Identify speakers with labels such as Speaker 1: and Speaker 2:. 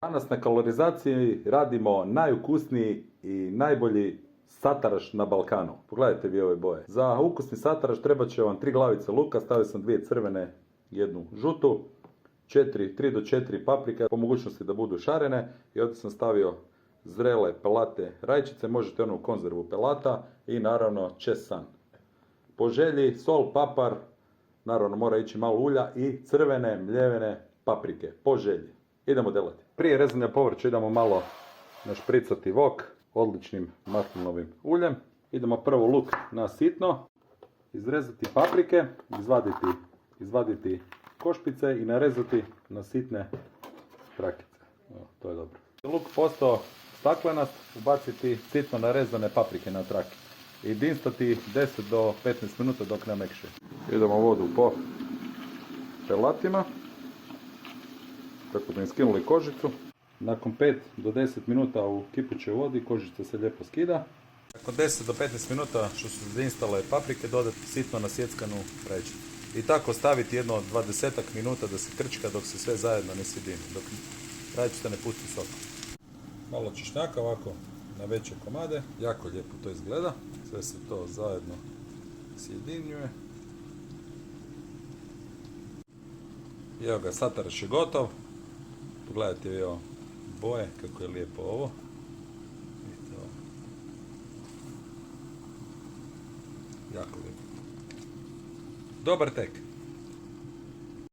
Speaker 1: Danas na kalorizaciji radimo najukusniji i najbolji sataraš na Balkanu. Pogledajte vi ove boje. Za ukusni sataraš trebat će vam 3 glavice luka, stavio sam 2 crvene, 1 žutu, 3 do 4 paprike, po mogućnosti da budu šarene, i ovdje sam stavio zrele pelate rajčice, možete onu konzervu pelata, i naravno česan. Po želji sol, papar, naravno mora ići malo ulja, i crvene mljevene paprike, po želji. Idemo delati. Prije rezanja povrća idemo malo našpricati vok odličnim maslinovim uljem. Idemo prvo luk na sitno, izrezati paprike, izvaditi košpice i narezati na sitne trakice. To je dobro. Luk postao staklenast, ubaciti sitno narezane paprike na trake i dinstati 10 do 15 minuta dok ne mekše. Idemo vodu po pelatima, tako da im skinuli kožicu. Nakon 5 do 10 minuta u kipućoj vodi kožica se lijepo skida. Nakon 10 do 15 minuta što su dinstale paprike, dodati sitno nasjeckanu rajčicu. I tako staviti jedno 20 minuta da se krčka dok se sve zajedno ne sjedini, dok rajčica ne pusti sok. Malo češnjaka ovako na veće komade, jako lijepo to izgleda, sve se to zajedno sjedinjuje. I evo ga, sataraš je gotov. Pogledajte evo boje, kako je lijepo ovo. Vidite ovo. Jako lijepo. Dobar tek.